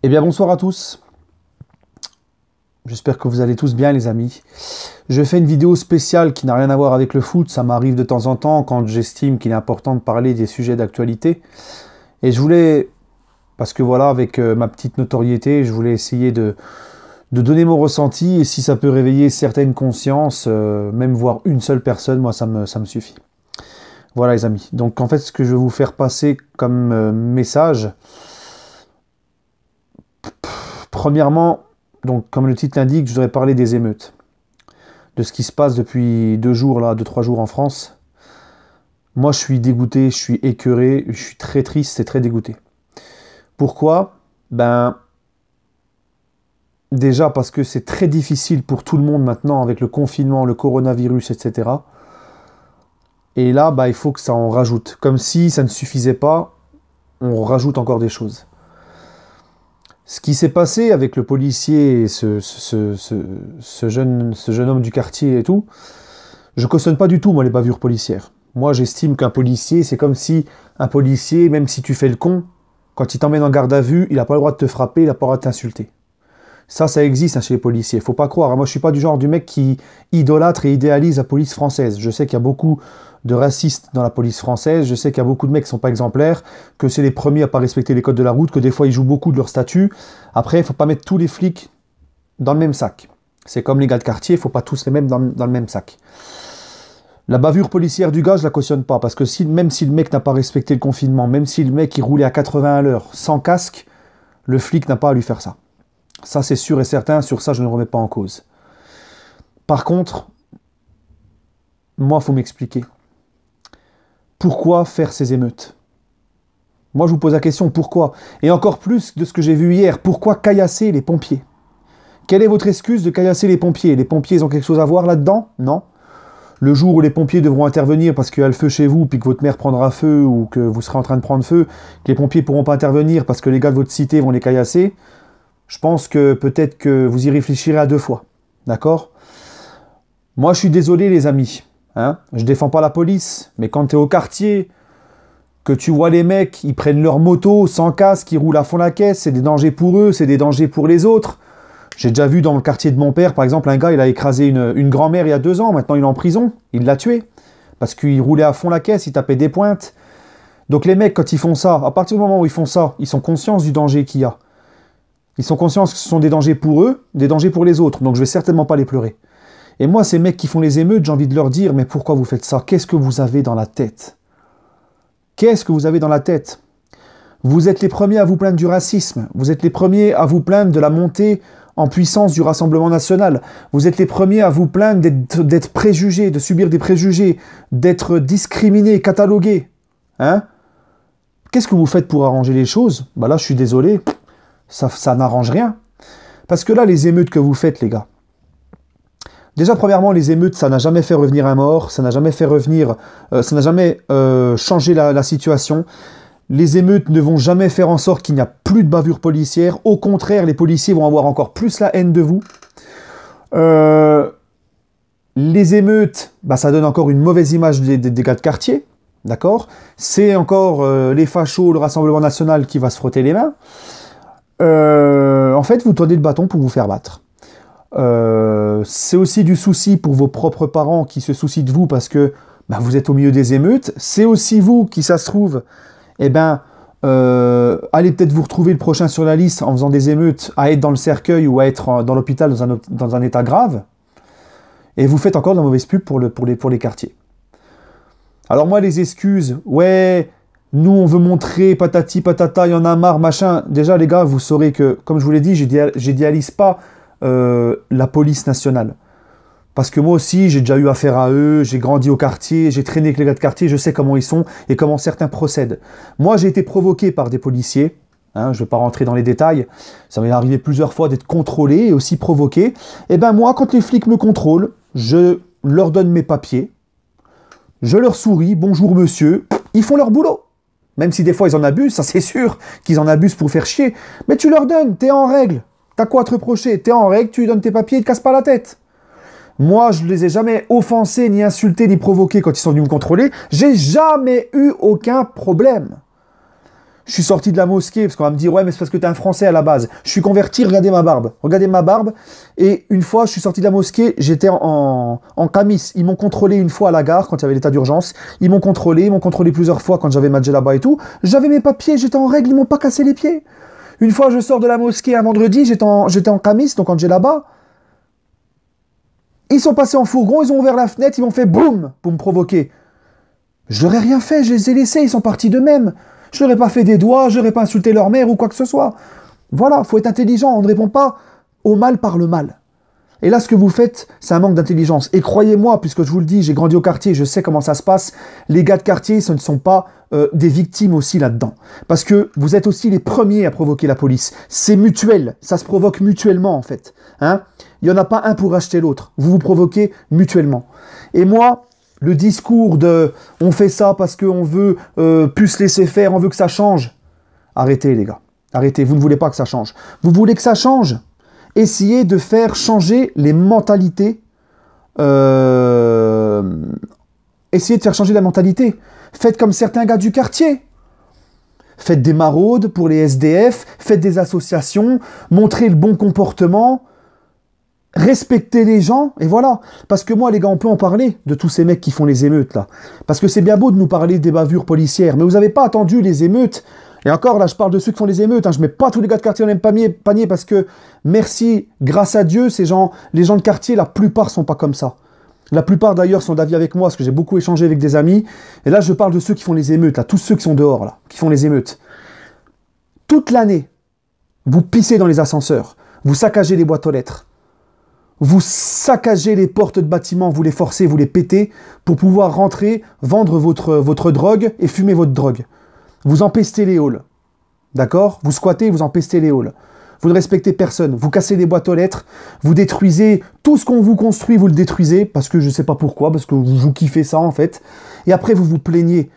Eh bien bonsoir à tous, j'espère que vous allez tous bien les amis. Je fais une vidéo spéciale qui n'a rien à voir avec le foot, ça m'arrive de temps en temps quand j'estime qu'il est important de parler des sujets d'actualité. Et je voulais, parce que voilà, avec ma petite notoriété, je voulais essayer de donner mon ressenti et si ça peut réveiller certaines consciences, même voir une seule personne, moi ça me suffit. Voilà les amis, donc en fait ce que je vais vous faire passer comme message... Premièrement, donc comme le titre l'indique, je voudrais parler des émeutes, de ce qui se passe depuis 2 jours, là, 2-3 jours en France. Moi, je suis dégoûté, je suis écœuré, je suis très triste et très dégoûté. Pourquoi? Ben, déjà parce que c'est très difficile pour tout le monde maintenant avec le confinement, le coronavirus, etc. Et là, bah, il faut que ça en rajoute. Comme si ça ne suffisait pas, on rajoute encore des choses. Ce qui s'est passé avec le policier et ce jeune homme du quartier et tout, je cautionne pas du tout, moi, les bavures policières. Moi, j'estime qu'un policier, c'est comme si un policier, même si tu fais le con, quand il t'emmène en garde à vue, il n'a pas le droit de te frapper, il n'a pas le droit de t'insulter. Ça existe hein, chez les policiers. Faut pas croire. Moi, je suis pas du genre du mec qui idolâtre et idéalise la police française. Je sais qu'il y a beaucoup de racistes dans la police française. Je sais qu'il y a beaucoup de mecs qui sont pas exemplaires, que c'est les premiers à pas respecter les codes de la route, que des fois ils jouent beaucoup de leur statut. Après, il faut pas mettre tous les flics dans le même sac. C'est comme les gars de quartier, il faut pas tous les mettre dans le même sac. La bavure policière du gars, je la cautionne pas, parce que même si le mec n'a pas respecté le confinement, même si le mec il roulait à 80 à l'heure sans casque, le flic n'a pas à lui faire ça. Ça, c'est sûr et certain, sur ça, je ne remets pas en cause. Par contre, moi, il faut m'expliquer. Pourquoi faire ces émeutes? Moi, je vous pose la question, pourquoi? Et encore plus de ce que j'ai vu hier, pourquoi caillasser les pompiers? Quelle est votre excuse de caillasser les pompiers? Les pompiers, ils ont quelque chose à voir là-dedans? Non. Le jour où les pompiers devront intervenir parce qu'il y a le feu chez vous, puis que votre mère prendra feu, ou que vous serez en train de prendre feu, que les pompiers ne pourront pas intervenir parce que les gars de votre cité vont les caillasser, je pense que peut-être que vous y réfléchirez à 2 fois. D'accord? Moi, je suis désolé, les amis. Hein, je défends pas la police, mais quand tu es au quartier, que tu vois les mecs, ils prennent leur moto sans casque, ils roulent à fond la caisse, c'est des dangers pour eux, c'est des dangers pour les autres. J'ai déjà vu dans le quartier de mon père, par exemple, un gars, il a écrasé une grand-mère il y a 2 ans, maintenant il est en prison, il l'a tué, parce qu'il roulait à fond la caisse, il tapait des pointes. Donc les mecs, quand ils font ça, à partir du moment où ils font ça, ils sont conscients du danger qu'il y a. Ils sont conscients que ce sont des dangers pour eux, des dangers pour les autres. Donc je vais certainement pas les pleurer. Et moi, ces mecs qui font les émeutes, j'ai envie de leur dire, mais pourquoi vous faites ça? Qu'est-ce que vous avez dans la tête? Qu'est-ce que vous avez dans la tête? Vous êtes les premiers à vous plaindre du racisme. Vous êtes les premiers à vous plaindre de la montée en puissance du Rassemblement national. Vous êtes les premiers à vous plaindre d'être préjugés, de subir des préjugés, d'être discriminés, catalogués. Hein? Qu'est-ce que vous faites pour arranger les choses? Bah là, je suis désolé. Ça n'arrange rien. Parce que là, les émeutes que vous faites, les gars, déjà, premièrement, les émeutes, ça n'a jamais fait revenir un mort, ça n'a jamais fait revenir, ça n'a jamais changé la situation. Les émeutes ne vont jamais faire en sorte qu'il n'y a plus de bavure policière. Au contraire, les policiers vont avoir encore plus la haine de vous. Les émeutes, bah, ça donne encore une mauvaise image des gars de quartier. D'accord? C'est encore les fachos, le Rassemblement national qui va se frotter les mains. En fait, vous tendez le bâton pour vous faire battre. C'est aussi du souci pour vos propres parents qui se soucient de vous parce que bah, vous êtes au milieu des émeutes. C'est aussi vous qui, ça se trouve, eh ben, allez peut-être vous retrouver le prochain sur la liste en faisant des émeutes, à être dans le cercueil ou à être dans l'hôpital dans un état grave. Et vous faites encore de la mauvaise pub pour les quartiers. Alors moi, les excuses, ouais... Nous, on veut montrer, patati, patata, il y en a marre, machin. Déjà, les gars, vous saurez que, comme je vous l'ai dit, j'idéalise pas la police nationale. Parce que moi aussi, j'ai déjà eu affaire à eux, j'ai grandi au quartier, j'ai traîné avec les gars de quartier, je sais comment ils sont et comment certains procèdent. Moi, j'ai été provoqué par des policiers. Hein, je ne vais pas rentrer dans les détails. Ça m'est arrivé plusieurs fois d'être contrôlé et aussi provoqué. Et ben moi, quand les flics me contrôlent, je leur donne mes papiers. Je leur souris, bonjour monsieur. Ils font leur boulot. Même si des fois ils en abusent, ça c'est sûr qu'ils en abusent pour faire chier. Mais tu leur donnes, t'es en règle. T'as quoi à te reprocher? T'es en règle, tu lui donnes tes papiers, ils te cassent pas la tête. Moi, je ne les ai jamais offensés, ni insultés, ni provoqués quand ils sont venus me contrôler. J'ai jamais eu aucun problème. Je suis sorti de la mosquée, parce qu'on va me dire, ouais, mais c'est parce que t'es un Français à la base. Je suis converti, regardez ma barbe. Regardez ma barbe. Et une fois, je suis sorti de la mosquée, j'étais en camis. Ils m'ont contrôlé une fois à la gare, quand il y avait l'état d'urgence. Ils m'ont contrôlé plusieurs fois quand j'avais ma djellaba et tout. J'avais mes papiers, j'étais en règle, ils m'ont pas cassé les pieds. Une fois, je sors de la mosquée un vendredi, j'étais en camis, donc en djellaba. Ils sont passés en fourgon, ils ont ouvert la fenêtre, ils m'ont fait boum pour me provoquer. Je leur ai rien fait, je les ai laissés, ils sont partis d'eux-mêmes. Je leur ai pas fait des doigts, je leur ai pas insulté leur mère ou quoi que ce soit. Voilà, faut être intelligent, on ne répond pas au mal par le mal. Et là, ce que vous faites, c'est un manque d'intelligence. Et croyez-moi, puisque je vous le dis, j'ai grandi au quartier, je sais comment ça se passe, les gars de quartier, ce ne sont pas des victimes aussi là-dedans. Parce que vous êtes aussi les premiers à provoquer la police. C'est mutuel, ça se provoque mutuellement en fait. Hein, il n'y en a pas un pour acheter l'autre. Vous vous provoquez mutuellement. Et moi, le discours de « on fait ça parce qu'on veut plus se laisser faire, on veut que ça change », arrêtez les gars. Arrêtez, vous ne voulez pas que ça change. Vous voulez que ça change? Essayez de faire changer les mentalités. Essayez de faire changer la mentalité. Faites comme certains gars du quartier. Faites des maraudes pour les SDF, faites des associations, montrez le bon comportement, respectez les gens, et voilà. Parce que moi, les gars, on peut en parler de tous ces mecs qui font les émeutes, là. Parce que c'est bien beau de nous parler des bavures policières, mais vous n'avez pas attendu les émeutes. Et encore, là, je parle de ceux qui font les émeutes. Hein. Je mets pas tous les gars de quartier dans le même panier parce que, merci, grâce à Dieu, les gens de quartier, la plupart sont pas comme ça. La plupart, d'ailleurs, sont d'avis avec moi, parce que j'ai beaucoup échangé avec des amis. Et là, je parle de ceux qui font les émeutes, là, tous ceux qui sont dehors, là, qui font les émeutes. Toute l'année, vous pissez dans les ascenseurs, vous saccagez les boîtes aux lettres, vous saccagez les portes de bâtiments, vous les forcez, vous les pétez, pour pouvoir rentrer, vendre votre drogue et fumer votre drogue. Vous empestez les halls, d'accord? Vous squattez, vous empestez les halls. Vous ne respectez personne, vous cassez les boîtes aux lettres, vous détruisez tout ce qu'on vous construit, vous le détruisez, parce que je ne sais pas pourquoi, parce que vous kiffez ça en fait. Et après vous vous plaignez.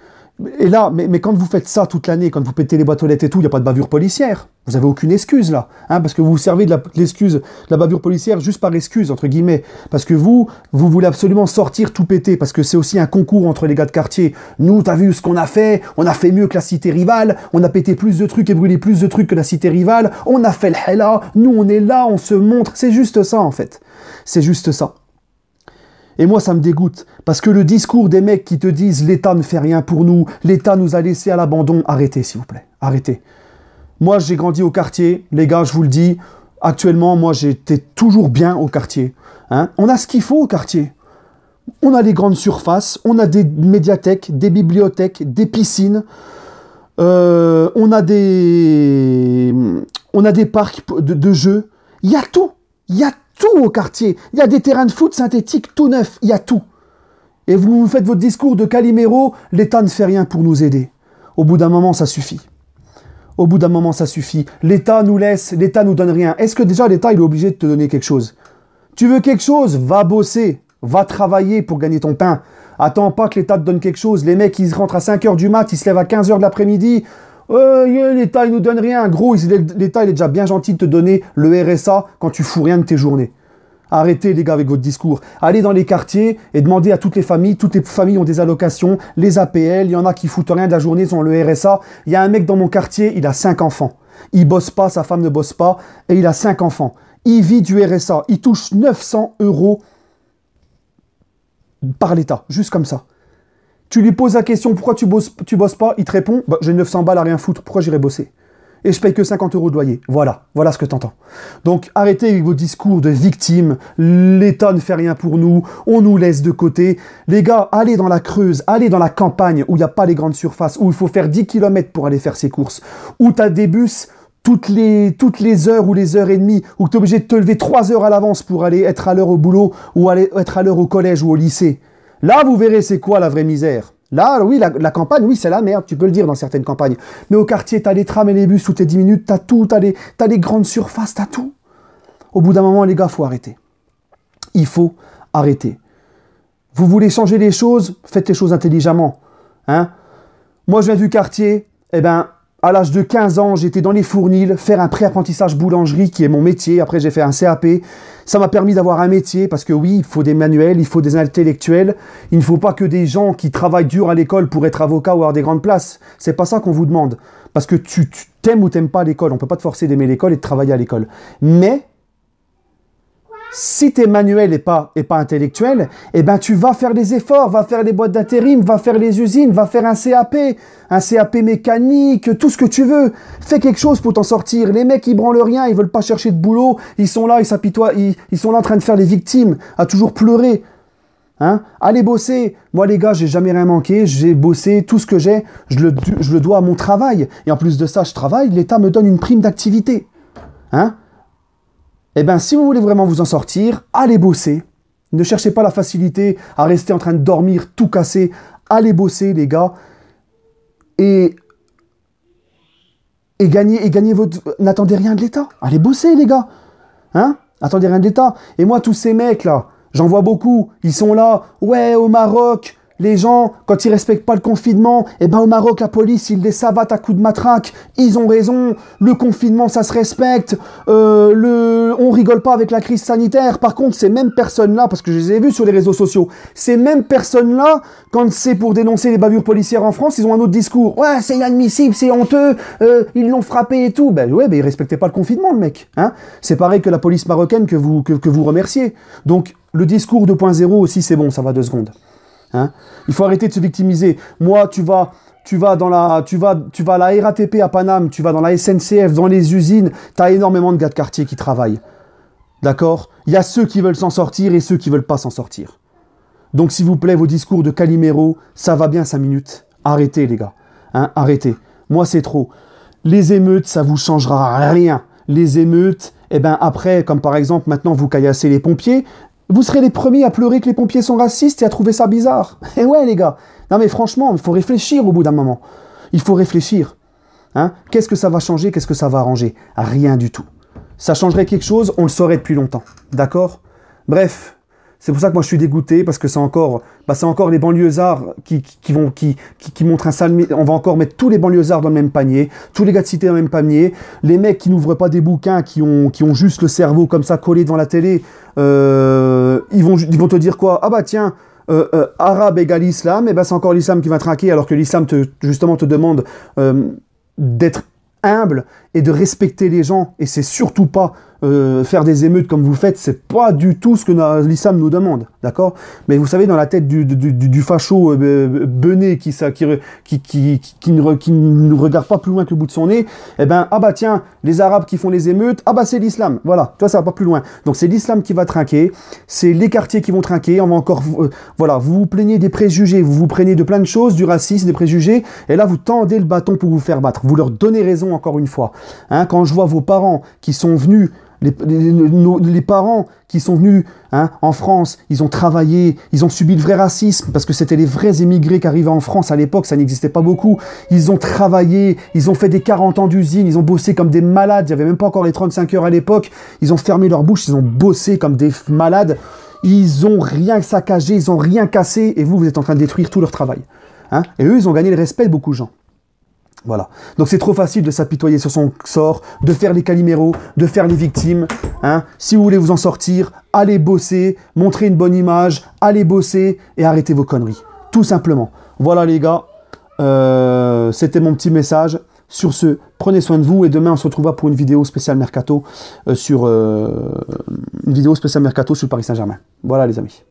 Et là, mais quand vous faites ça toute l'année, quand vous pétez les boîtes aux lettres et tout, il n'y a pas de bavure policière. Vous n'avez aucune excuse là, hein, parce que vous vous servez de l'excuse, de la bavure policière juste par excuse, entre guillemets. Parce que vous voulez absolument sortir tout péter, parce que c'est aussi un concours entre les gars de quartier. Nous, t'as vu ce qu'on a fait mieux que la cité rivale, on a pété plus de trucs et brûlé plus de trucs que la cité rivale, on a fait le hella, nous on est là, on se montre. C'est juste ça en fait. C'est juste ça. Et moi, ça me dégoûte, parce que le discours des mecs qui te disent « l'État ne fait rien pour nous, l'État nous a laissés à l'abandon », arrêtez s'il vous plaît, arrêtez. Moi, j'ai grandi au quartier, les gars, je vous le dis, actuellement, moi, j'étais toujours bien au quartier. Hein. On a ce qu'il faut au quartier. On a les grandes surfaces, on a des médiathèques, des bibliothèques, des piscines, on a des parcs de jeux, il y a tout, il y a tout au quartier. Il y a des terrains de foot synthétiques tout neufs. Il y a tout. Et vous faites votre discours de Calimero, l'État ne fait rien pour nous aider. Au bout d'un moment, ça suffit. Au bout d'un moment, ça suffit. L'État nous laisse, l'État nous donne rien. Est-ce que déjà l'État, il est obligé de te donner quelque chose? Tu veux quelque chose? Va bosser. Va travailler pour gagner ton pain. Attends pas que l'État te donne quelque chose. Les mecs, ils rentrent à 5h du mat, ils se lèvent à 15h de l'après-midi. L'État, il nous donne rien. Gros, l'État, il est déjà bien gentil de te donner le RSA quand tu fous rien de tes journées. Arrêtez, les gars, avec votre discours. Allez dans les quartiers et demandez à toutes les familles. Toutes les familles ont des allocations, les APL. Il y en a qui foutent rien de la journée, ils ont le RSA. Il y a un mec dans mon quartier, il a 5 enfants. Il bosse pas, sa femme ne bosse pas, et il a 5 enfants. Il vit du RSA. Il touche 900 € par l'État, juste comme ça. Tu lui poses la question, pourquoi tu bosses pas? Il te répond, bah, j'ai 900 balles à rien foutre, pourquoi j'irai bosser? Et je paye que 50 € de loyer. Voilà ce que t'entends. Donc arrêtez avec vos discours de victimes, l'État ne fait rien pour nous, on nous laisse de côté. Les gars, allez dans la Creuse, allez dans la campagne où il n'y a pas les grandes surfaces, où il faut faire 10 km pour aller faire ses courses, où tu as des bus toutes les heures ou les heures et demie, où tu es obligé de te lever 3 heures à l'avance pour aller être à l'heure au boulot ou aller être à l'heure au collège ou au lycée. Là, vous verrez c'est quoi la vraie misère. Là, oui, la campagne, oui, c'est la merde, tu peux le dire dans certaines campagnes. Mais au quartier, t'as les trams et les bus toutes les 10 minutes, t'as tout, t'as les grandes surfaces, t'as tout. Au bout d'un moment, les gars, faut arrêter. Il faut arrêter. Vous voulez changer les choses, faites les choses intelligemment. Hein? Moi, je viens du quartier, eh ben, à l'âge de 15 ans, j'étais dans les Fournils, faire un pré-apprentissage boulangerie qui est mon métier. Après, j'ai fait un CAP. Ça m'a permis d'avoir un métier parce que oui, il faut des manuels, il faut des intellectuels. Il ne faut pas que des gens qui travaillent dur à l'école pour être avocat ou avoir des grandes places. C'est pas ça qu'on vous demande. Parce que tu t'aimes ou t'aimes pas l'école. On peut pas te forcer d'aimer l'école et de travailler à l'école. Mais si t'es manuel et pas intellectuel, eh ben tu vas faire des efforts, va faire des boîtes d'intérim, va faire les usines, va faire un CAP mécanique, tout ce que tu veux. Fais quelque chose pour t'en sortir. Les mecs, ils branlent rien, ils veulent pas chercher de boulot, ils sont là, ils s'apitoient, ils sont là en train de faire les victimes, à toujours pleurer. Hein? Allez bosser. Moi les gars, j'ai jamais rien manqué, j'ai bossé, tout ce que j'ai, je le dois à mon travail. Et en plus de ça, je travaille, l'État me donne une prime d'activité. Hein? Eh bien, si vous voulez vraiment vous en sortir, allez bosser. Ne cherchez pas la facilité à rester en train de dormir, tout casser. Allez bosser, les gars. Et gagnez votre... N'attendez rien de l'État. Allez bosser, les gars. Hein? Attendez rien de l'État. Et moi, tous ces mecs-là, j'en vois beaucoup. Ils sont là. Ouais, au Maroc... Les gens, quand ils respectent pas le confinement, eh ben au Maroc, la police, ils les savatent à coups de matraque. Ils ont raison. Le confinement, ça se respecte. On rigole pas avec la crise sanitaire. Par contre, ces mêmes personnes-là, parce que je les ai vues sur les réseaux sociaux, ces mêmes personnes-là, quand c'est pour dénoncer les bavures policières en France, ils ont un autre discours. Ouais, c'est inadmissible, c'est honteux. Ils l'ont frappé et tout. Ben ouais, ben ils respectaient pas le confinement, le mec. Hein, c'est pareil que la police marocaine que vous remerciez. Donc le discours 2.0 aussi, c'est bon, ça va 2 secondes. Hein, il faut arrêter de se victimiser. Moi, tu vas à la RATP à Paname, tu vas dans la SNCF, dans les usines, tu as énormément de gars de quartier qui travaillent. D'accord? Il y a ceux qui veulent s'en sortir et ceux qui veulent pas s'en sortir. Donc, s'il vous plaît, vos discours de Calimero, ça va bien 5 minutes. Arrêtez, les gars. Hein, arrêtez. Moi, c'est trop. Les émeutes, ça vous changera rien. Les émeutes, eh ben après, comme par exemple, maintenant, vous caillassez les pompiers, vous serez les premiers à pleurer que les pompiers sont racistes et à trouver ça bizarre. Eh ouais, les gars. Non, mais franchement, il faut réfléchir au bout d'un moment. Il faut réfléchir. Hein? Qu'est-ce que ça va changer? Qu'est-ce que ça va arranger? Rien du tout. Ça changerait quelque chose, on le saurait depuis longtemps. D'accord? Bref, c'est pour ça que moi je suis dégoûté, parce que c'est encore les banlieusards qui montrent un sale... On va encore mettre tous les banlieusards dans le même panier, tous les gars de cité dans le même panier, les mecs qui n'ouvrent pas des bouquins, qui ont juste le cerveau comme ça collé devant la télé, ils vont te dire quoi? Ah bah tiens, arabe égale islam, et ben c'est encore l'islam qui va traquer, alors que l'islam justement te demande d'être humble et de respecter les gens, et c'est surtout pas faire des émeutes comme vous faites, c'est pas du tout ce que l'islam nous demande, d'accord? Mais vous savez, dans la tête du facho bené qui ne regarde pas plus loin que le bout de son nez, eh ben, ah bah tiens, les Arabes qui font les émeutes, ah bah c'est l'islam, voilà, toi ça va pas plus loin. Donc c'est l'islam qui va trinquer, c'est les quartiers qui vont trinquer, on va encore, voilà, vous vous plaignez des préjugés, vous vous plaignez de plein de choses, du racisme, des préjugés, et là vous tendez le bâton pour vous faire battre, vous leur donnez raison encore une fois. Hein, quand je vois vos parents qui sont venus, les parents qui sont venus en France, ils ont travaillé, ils ont subi le vrai racisme, parce que c'était les vrais émigrés qui arrivaient en France à l'époque, ça n'existait pas beaucoup. Ils ont travaillé, ils ont fait des 40 ans d'usine, ils ont bossé comme des malades, il n'y avait même pas encore les 35 heures à l'époque, ils ont fermé leur bouche, ils ont bossé comme des malades, ils ont rien saccagé, ils ont rien cassé, et vous êtes en train de détruire tout leur travail. Hein, et eux, ils ont gagné le respect de beaucoup de gens. Voilà. Donc c'est trop facile de s'apitoyer sur son sort, de faire les caliméros, de faire les victimes. Hein. Si vous voulez vous en sortir, allez bosser, montrez une bonne image, allez bosser et arrêtez vos conneries. Tout simplement. Voilà les gars, c'était mon petit message. Sur ce, prenez soin de vous et demain on se retrouvera pour une vidéo spéciale Mercato sur le Paris Saint-Germain. Voilà les amis.